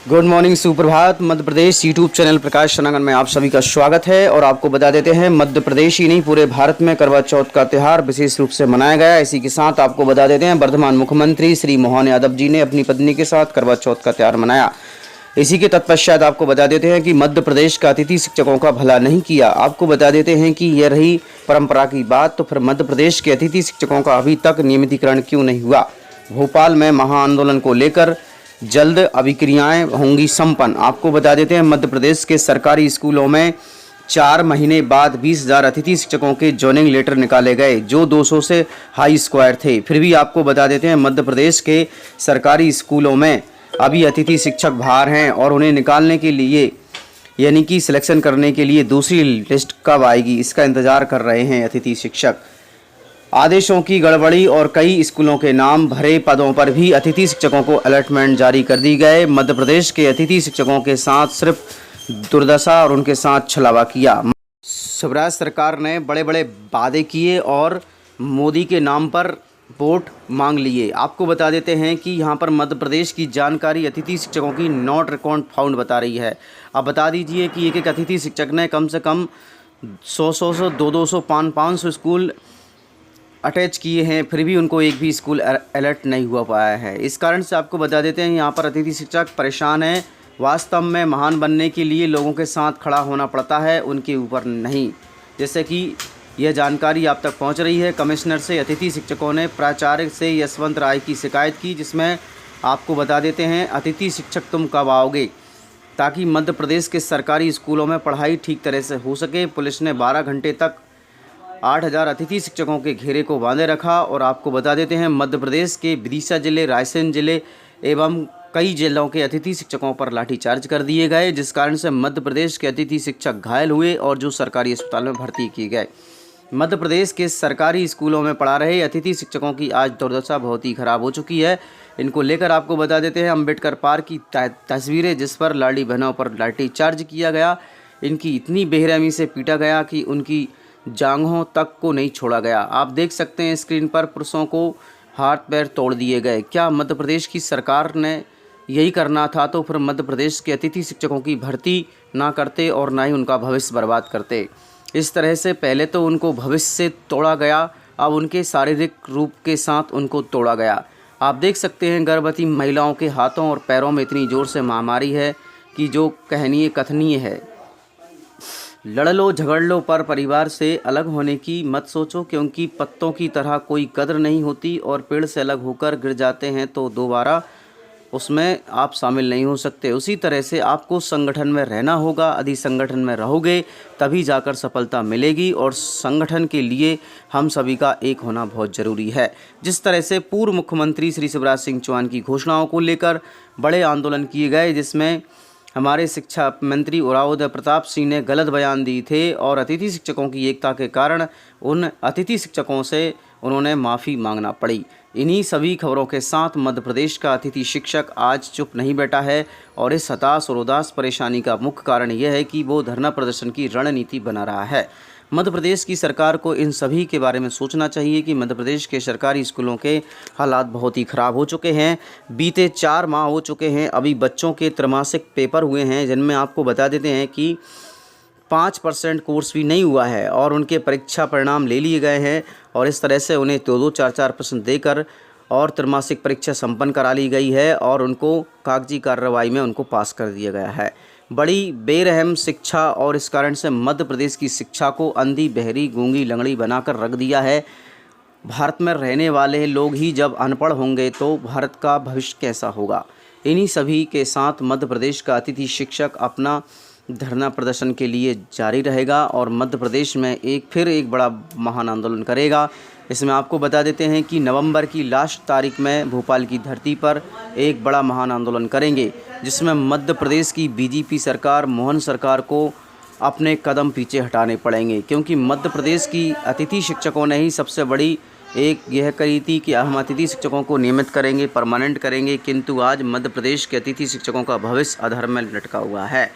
Good morning, सुप्रभात। Madhya Pradesh YouTube channel प्रकाश सनागन में आप सभी का स्वागत है। और आपको बता देते हैं, मध्य प्रदेश ही नहीं पूरे भारत में करवा चौथ का त्यौहार विशेष रूप से मनाया गया। इसी के साथ आपको बता देते हैं, वर्तमान मुख्यमंत्री श्री मोहन यादव जी ने अपनी पत्नी के साथ करवा चौथ का त्यौहार मनाया। इसी के तत्पश्चात आपको बता देते हैं कि मध्य प्रदेश का अतिथि शिक्षकों का भला नहीं किया। आपको बता देते हैं कि यह रही परंपरा की बात, तो फिर मध्य प्रदेश के अतिथि शिक्षकों का अभी तक नियमितीकरण क्यों नहीं हुआ। भोपाल में महाआंदोलन को लेकर जल्द अभिक्रियाएं होंगी संपन्न। आपको बता देते हैं, मध्य प्रदेश के सरकारी स्कूलों में 4 महीने बाद 20,000 अतिथि शिक्षकों के जॉइनिंग लेटर निकाले गए, जो 200 से हाई स्क्वायर थे। फिर भी आपको बता देते हैं, मध्य प्रदेश के सरकारी स्कूलों में अभी अतिथि शिक्षक बाहर हैं और उन्हें निकालने के लिए यानी कि सिलेक्शन करने के लिए दूसरी लिस्ट कब आएगी, इसका इंतज़ार कर रहे हैं अतिथि शिक्षक। आदेशों की गड़बड़ी और कई स्कूलों के नाम भरे पदों पर भी अतिथि शिक्षकों को अलॉटमेंट जारी कर दी गए। मध्य प्रदेश के अतिथि शिक्षकों के साथ सिर्फ दुर्दशा और उनके साथ छलावा किया। शिवराज सरकार ने बड़े बड़े वादे किए और मोदी के नाम पर वोट मांग लिए। आपको बता देते हैं कि यहाँ पर मध्य प्रदेश की जानकारी अतिथि शिक्षकों की नॉट रिकॉर्ड फाउंड बता रही है। अब बता दीजिए कि एक अतिथि शिक्षक ने कम से कम 100 200 500 स्कूल अटैच किए हैं, फिर भी उनको एक भी स्कूल अलर्ट नहीं हुआ पाया है। इस कारण से आपको बता देते हैं, यहाँ पर अतिथि शिक्षक परेशान हैं। वास्तव में महान बनने के लिए लोगों के साथ खड़ा होना पड़ता है, उनके ऊपर नहीं। जैसे कि यह जानकारी आप तक पहुँच रही है कमिश्नर से। अतिथि शिक्षकों ने प्राचार्य से यशवंत राय की शिकायत की, जिसमें आपको बता देते हैं, अतिथि शिक्षक तुम कब आओगे, ताकि मध्य प्रदेश के सरकारी स्कूलों में पढ़ाई ठीक तरह से हो सके। पुलिस ने 12 घंटे तक 8,000 अतिथि शिक्षकों के घेरे को बांधे रखा। और आपको बता देते हैं, मध्य प्रदेश के विदिशा जिले, रायसेन जिले एवं कई जिलों के अतिथि शिक्षकों पर लाठीचार्ज कर दिए गए, जिस कारण से मध्य प्रदेश के अतिथि शिक्षक घायल हुए और जो सरकारी अस्पताल में भर्ती किए गए। मध्य प्रदेश के सरकारी स्कूलों में पढ़ा रहे अतिथि शिक्षकों की आज दुर्दशा बहुत ही खराब हो चुकी है। इनको लेकर आपको बता देते हैं, अम्बेडकर पार्क की तस्वीरें, जिस पर लाडी बहनों पर लाठीचार्ज किया गया। इनकी इतनी बेरहमी से पीटा गया कि उनकी जांघों तक को नहीं छोड़ा गया। आप देख सकते हैं स्क्रीन पर, पुरुषों को हाथ पैर तोड़ दिए गए। क्या मध्य प्रदेश की सरकार ने यही करना था, तो फिर मध्य प्रदेश के अतिथि शिक्षकों की भर्ती ना करते और ना ही उनका भविष्य बर्बाद करते। इस तरह से पहले तो उनको भविष्य से तोड़ा गया, अब उनके शारीरिक रूप के साथ उनको तोड़ा गया। आप देख सकते हैं, गर्भवती महिलाओं के हाथों और पैरों में इतनी ज़ोर से महामारी है कि जो कहनीय कथनीय है। लड़ लो झगड़ लो, पर परिवार से अलग होने की मत सोचो, क्योंकि पत्तों की तरह कोई कद्र नहीं होती और पेड़ से अलग होकर गिर जाते हैं तो दोबारा उसमें आप शामिल नहीं हो सकते। उसी तरह से आपको संगठन में रहना होगा। यदि संगठन में रहोगे तभी जाकर सफलता मिलेगी, और संगठन के लिए हम सभी का एक होना बहुत ज़रूरी है। जिस तरह से पूर्व मुख्यमंत्री श्री शिवराज सिंह चौहान की घोषणाओं को लेकर बड़े आंदोलन किए गए, जिसमें हमारे शिक्षा मंत्री उराव प्रताप सिंह ने गलत बयान दिए थे और अतिथि शिक्षकों की एकता के कारण उन अतिथि शिक्षकों से उन्होंने माफ़ी मांगना पड़ी। इन्हीं सभी खबरों के साथ मध्य प्रदेश का अतिथि शिक्षक आज चुप नहीं बैठा है, और इस हताश और उदास परेशानी का मुख्य कारण यह है कि वो धरना प्रदर्शन की रणनीति बना रहा है। मध्य प्रदेश की सरकार को इन सभी के बारे में सोचना चाहिए कि मध्य प्रदेश के सरकारी स्कूलों के हालात बहुत ही ख़राब हो चुके हैं। बीते 4 माह हो चुके हैं, अभी बच्चों के त्रैमासिक पेपर हुए हैं, जिनमें आपको बता देते हैं कि 5% कोर्स भी नहीं हुआ है और उनके परीक्षा परिणाम ले लिए गए हैं, और इस तरह से उन्हें 2-2 4-4 प्रश्न देकर और त्रैमासिक परीक्षा संपन्न करा ली गई है और उनको कागजी कार्रवाई में उनको पास कर दिया गया है। बड़ी बेरहम शिक्षा, और इस कारण से मध्य प्रदेश की शिक्षा को अंधी बहरी गूंगी लंगड़ी बनाकर रख दिया है। भारत में रहने वाले लोग ही जब अनपढ़ होंगे तो भारत का भविष्य कैसा होगा। इन्हीं सभी के साथ मध्य प्रदेश का अतिथि शिक्षक अपना धरना प्रदर्शन के लिए जारी रहेगा और मध्य प्रदेश में एक बड़ा महान आंदोलन करेगा। इसमें आपको बता देते हैं कि नवंबर की लास्ट तारीख में भोपाल की धरती पर एक बड़ा महान आंदोलन करेंगे, जिसमें मध्य प्रदेश की बीजेपी सरकार, मोहन सरकार को अपने कदम पीछे हटाने पड़ेंगे, क्योंकि मध्य प्रदेश की अतिथि शिक्षकों ने ही सबसे बड़ी एक यह कही थी कि हम अतिथि शिक्षकों को नियमित करेंगे, परमानेंट करेंगे, किंतु आज मध्य प्रदेश के अतिथि शिक्षकों का भविष्य अधर में लटका हुआ है।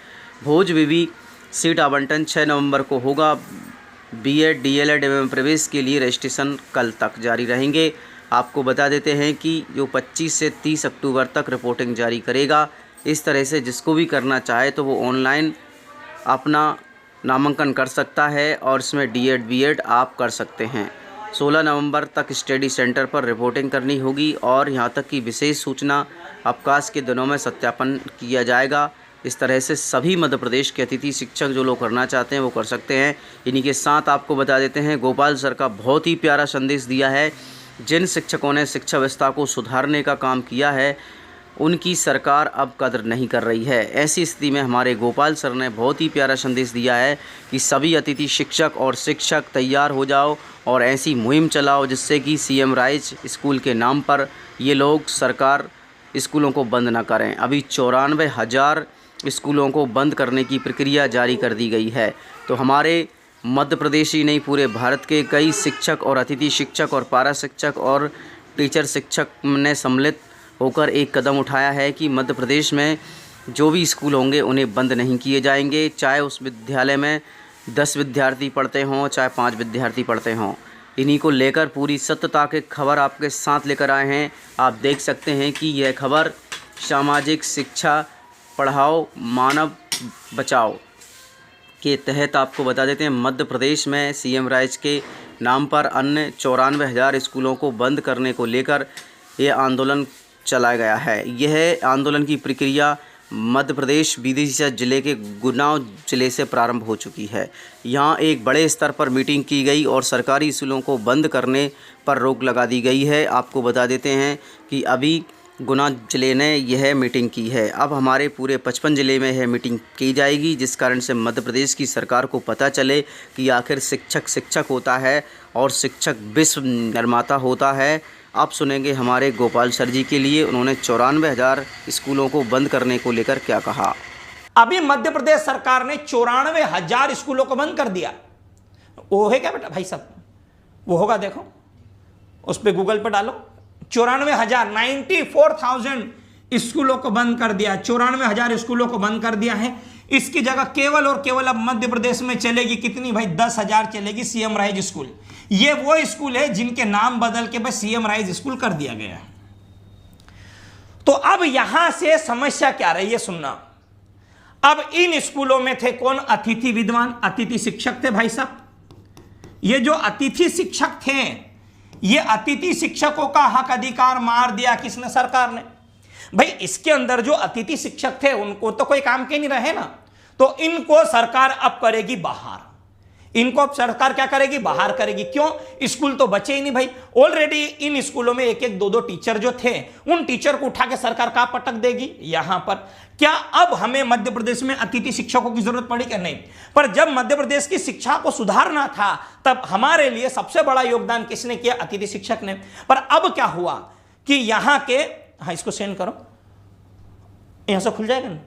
भोज विवि सीट आवंटन 6 नवंबर को होगा। बीएड, डीएलएड एवं प्रवेश के लिए रजिस्ट्रेशन कल तक जारी रहेंगे। आपको बता देते हैं कि जो 25 से 30 अक्टूबर तक रिपोर्टिंग जारी करेगा। इस तरह से जिसको भी करना चाहे तो वो ऑनलाइन अपना नामांकन कर सकता है और इसमें डीएड बीएड आप कर सकते हैं। 16 नवंबर तक स्टडी सेंटर पर रिपोर्टिंग करनी होगी और यहाँ तक कि विशेष सूचना अवकाश के दिनों में सत्यापन किया जाएगा। इस तरह से सभी मध्य प्रदेश के अतिथि शिक्षक जो लोग करना चाहते हैं वो कर सकते हैं। इन्हीं के साथ आपको बता देते हैं, गोपाल सर का बहुत ही प्यारा संदेश दिया है। जिन शिक्षकों ने शिक्षा व्यवस्था को सुधारने का काम किया है उनकी सरकार अब कदर नहीं कर रही है। ऐसी स्थिति में हमारे गोपाल सर ने बहुत ही प्यारा संदेश दिया है कि सभी अतिथि शिक्षक और शिक्षक तैयार हो जाओ और ऐसी मुहिम चलाओ जिससे कि सीएम राइज स्कूल के नाम पर ये लोग सरकार स्कूलों को बंद ना करें। अभी 94,000 स्कूलों को बंद करने की प्रक्रिया जारी कर दी गई है। तो हमारे मध्य प्रदेश ही नहीं, पूरे भारत के कई शिक्षक और अतिथि शिक्षक और पारा शिक्षक और टीचर शिक्षक ने सम्मिलित होकर एक कदम उठाया है कि मध्य प्रदेश में जो भी स्कूल होंगे उन्हें बंद नहीं किए जाएंगे, चाहे उस विद्यालय में 10 विद्यार्थी पढ़ते हों चाहे 5 विद्यार्थी पढ़ते हों। इन्हीं को लेकर पूरी सत्यता की खबर आपके साथ लेकर आए हैं। आप देख सकते हैं कि यह खबर सामाजिक शिक्षा पढ़ाओ मानव बचाओ के तहत आपको बता देते हैं। मध्य प्रदेश में सीएम राइज के नाम पर अन्य 94,000 स्कूलों को बंद करने को लेकर यह आंदोलन चलाया गया है। यह आंदोलन की प्रक्रिया मध्य प्रदेश विदिशा जिले के गुनाव जिले से प्रारंभ हो चुकी है। यहाँ एक बड़े स्तर पर मीटिंग की गई और सरकारी स्कूलों को बंद करने पर रोक लगा दी गई है। आपको बता देते हैं कि अभी गुना जिले ने यह मीटिंग की है। अब हमारे पूरे 55 ज़िले में यह मीटिंग की जाएगी, जिस कारण से मध्य प्रदेश की सरकार को पता चले कि आखिर शिक्षक शिक्षक होता है और शिक्षक विश्व निर्माता होता है। आप सुनेंगे हमारे गोपाल सर जी के लिए उन्होंने 94,000 स्कूलों को बंद करने को लेकर क्या कहा। अभी मध्य प्रदेश सरकार ने 94,000 स्कूलों को बंद कर दिया। वो है क्या बेटा भाई साहब, वो होगा, देखो उस पर गूगल पर डालो। 94,000 94,000 स्कूलों को बंद कर दिया। 94,000 स्कूलों को बंद कर दिया है। इसकी जगह केवल और केवल अब मध्य प्रदेश में चलेगी कितनी भाई, 10,000 चलेगी सीएम राइज स्कूल। ये वो स्कूल है जिनके नाम बदल के बस सीएम राइज स्कूल कर दिया गया है। तो अब यहां से समस्या क्या रही है सुनना। अब इन स्कूलों में थे कौन, अतिथि विद्वान, अतिथि शिक्षक थे भाई साहब। ये जो अतिथि शिक्षक थे, ये अतिथि शिक्षकों का हक अधिकार मार दिया किसने, सरकार ने। भाई इसके अंदर जो अतिथि शिक्षक थे उनको तो कोई काम के नहीं रहे ना, तो इनको सरकार अब करेगी बाहर। इनको अब सरकार क्या करेगी, बाहर करेगी। क्यों, स्कूल तो बचे ही नहीं भाई। ऑलरेडी इन स्कूलों में एक एक दो दो टीचर जो थे, उन टीचर को उठा के सरकार कहां पटक देगी, यहां पर। क्या अब हमें मध्य प्रदेश में अतिथि शिक्षकों की जरूरत पड़ी क्या, नहीं। पर जब मध्य प्रदेश की शिक्षा को सुधारना था तब हमारे लिए सबसे बड़ा योगदान किसने किया, अतिथि शिक्षक ने। पर अब क्या हुआ कि यहां के, हाँ इसको सेंड करो, यहां से खुल जाएगा ना।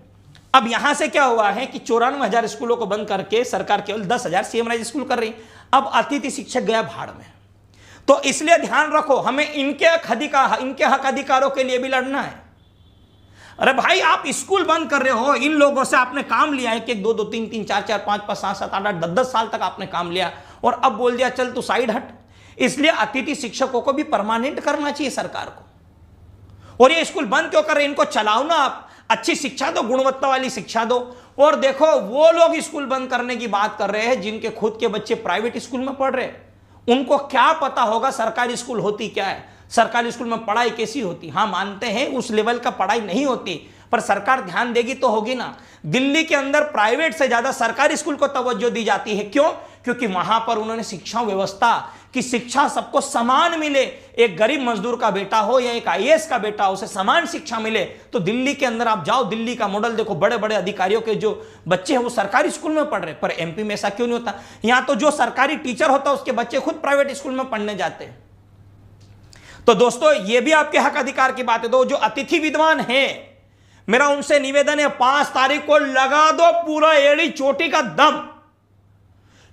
अब यहां से क्या हुआ है कि 94,000 स्कूलों को बंद करके सरकार केवल 10,000 सीएम राइज स्कूल कर रही। अब अतिथि शिक्षक गया भाड़ में। तो इसलिए ध्यान रखो, हमें इनके हक अधिकारों के लिए भी लड़ना है। अरे भाई आप स्कूल बंद कर रहे हो, इन लोगों से आपने काम लिया है कि 2 2 3 3 4 4 5 5 7 7 8 8 10 साल तक आपने काम लिया और अब बोल दिया चल तू साइड हट। इसलिए अतिथि शिक्षकों को भी परमानेंट करना चाहिए सरकार को। और ये स्कूल बंद क्यों कर रहे हैं, इनको चलाओ ना आप, अच्छी शिक्षा दो, गुणवत्ता वाली शिक्षा दो। और देखो वो लोग स्कूल बंद करने की बात कर रहे हैं जिनके खुद के बच्चे प्राइवेट स्कूल में पढ़ रहे हैं। उनको क्या पता होगा सरकारी स्कूल होती क्या है, सरकारी स्कूल में पढ़ाई कैसी होती। हाँ मानते हैं उस लेवल का पढ़ाई नहीं होती, पर सरकार ध्यान देगी तो होगी ना। दिल्ली के अंदर प्राइवेट से ज्यादा सरकारी स्कूल को तवज्जो दी जाती है। क्यों, क्योंकि वहां पर उन्होंने शिक्षा व्यवस्था कि शिक्षा सबको समान मिले, एक गरीब मजदूर का बेटा हो या एक आईएएस का बेटा हो, उसे समान शिक्षा मिले। तो दिल्ली के अंदर आप जाओ, दिल्ली का मॉडल देखो, बड़े बड़े अधिकारियों के जो बच्चे हैं वो सरकारी स्कूल में पढ़ रहे। पर एमपी में ऐसा क्यों नहीं होता। यहां तो जो सरकारी टीचर होता है उसके बच्चे खुद प्राइवेट स्कूल में पढ़ने जाते हैं। तो दोस्तों ये भी आपके हक अधिकार की बात है। तो जो अतिथि विद्वान है, मेरा उनसे निवेदन है 5 तारीख को लगा दो पूरा एड़ी चोटी का दम।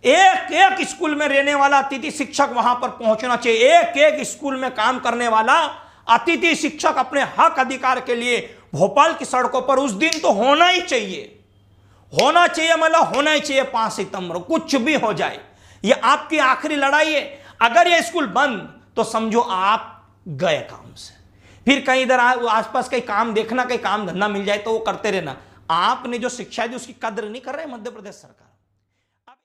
एक एक स्कूल में रहने वाला अतिथि शिक्षक वहां पर पहुंचना चाहिए। एक एक स्कूल में काम करने वाला अतिथि शिक्षक अपने हक अधिकार के लिए भोपाल की सड़कों पर उस दिन तो होना ही चाहिए। होना चाहिए मतलब होना ही चाहिए। 5 सितंबर कुछ भी हो जाए, ये आपकी आखिरी लड़ाई है। अगर ये स्कूल बंद तो समझो आप गए काम से। फिर कहीं इधर आसपास कहीं काम देखना, कहीं काम धंधा मिल जाए तो वो करते रहना। आपने जो शिक्षा दी उसकी कद्र नहीं कर रहे मध्य प्रदेश सरकार।